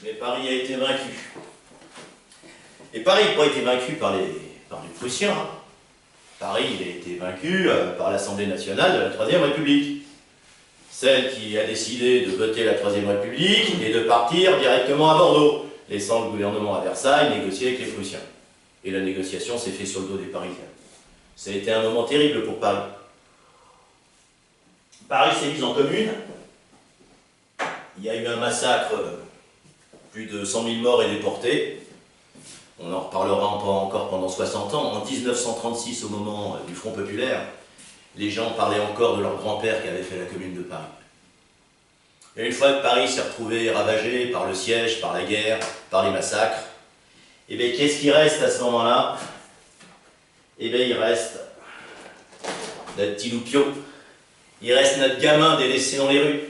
Mais Paris a été vaincu. Et Paris n'a pas été vaincu par les Prussiens. Hein. Paris il a été vaincu par l'Assemblée nationale de la Troisième République. Celle qui a décidé de voter la Troisième République et de partir directement à Bordeaux, laissant le gouvernement à Versailles négocier avec les Prussiens. Et la négociation s'est faite sur le dos des Parisiens. Ça a été un moment terrible pour Paris. Paris s'est mise en commune. Il y a eu un massacre, plus de 100 000 morts et déportés. On en reparlera encore pendant 60 ans. En 1936, au moment du Front populaire, les gens parlaient encore de leur grand-père qui avait fait la commune de Paris. Et une fois que Paris s'est retrouvé ravagé par le siège, par la guerre, par les massacres, eh bien, qu'est-ce qui reste à ce moment-là? Eh bien, il reste notre petit loupio. Il reste notre gamin délaissé dans les rues.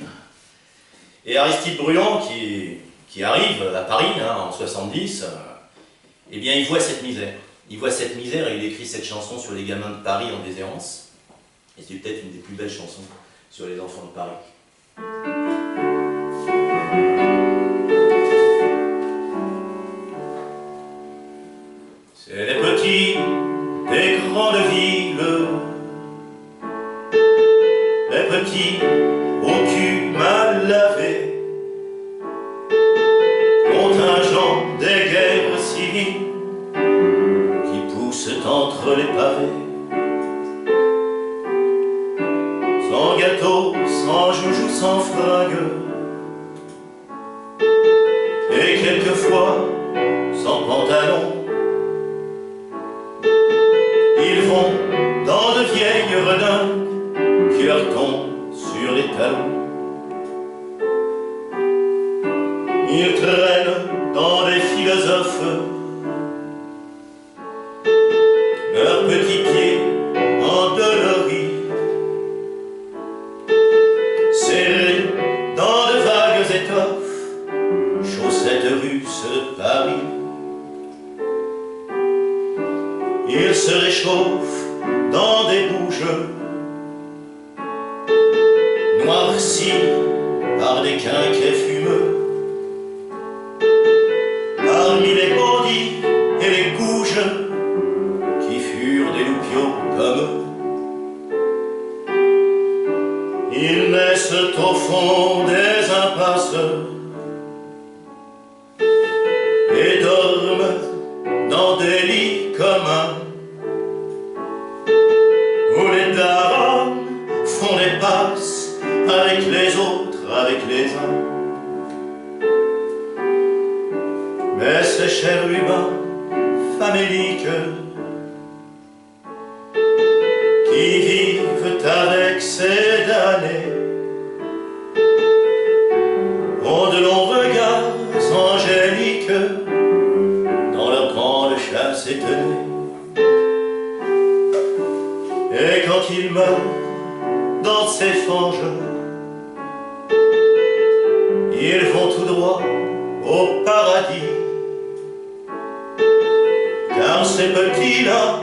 Et Aristide Bruand, qui arrive à Paris en 70, eh bien, il voit cette misère. Il voit cette misère et il écrit cette chanson sur les gamins de Paris en déshérence. Et c'est peut-être une des plus belles chansons sur les enfants de Paris. C'est les petits des grandes villes, les petits au cul mal lavé, contingent des guerres civiles qui poussent entre les pavés. Sans gâteau, sans joujou, sans fringue, et quelquefois sans pantalon. Ils vont dans de vieilles redingues qui leur tombent sur les talons. Ils traînent dans des philosophes leurs petits pieds endoloris, serrés dans de vagues étoffes, chaussettes russes de Paris. Ils se réchauffent dans des bouges noircis par des quinquets fumeux. Parmi les bandits et les gouges qui furent des loupiaux comme eux, ils naissent au fond des impasses et dorment dans des lits communs où les darons font des passes avec les autres, avec les uns. Mais ces chérubins faméliques qui vivent avec ces damnés ont de longs regards angéliques dans leur grande chasse étonnée. Et quand ils meurent dans ces fanges, ils vont tout droit au paradis. Car ces petits-là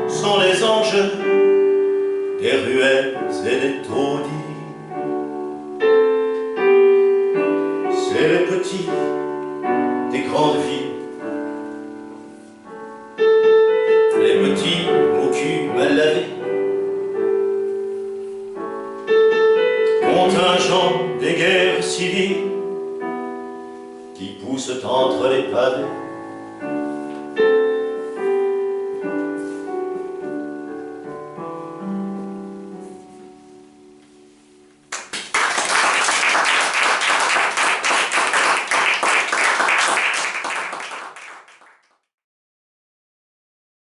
sont les anges des ruelles et des taudis. C'est les petits des grandes villes, les petits au cul mal lavé, contingent des guerres civiles qui poussent entre les pavés.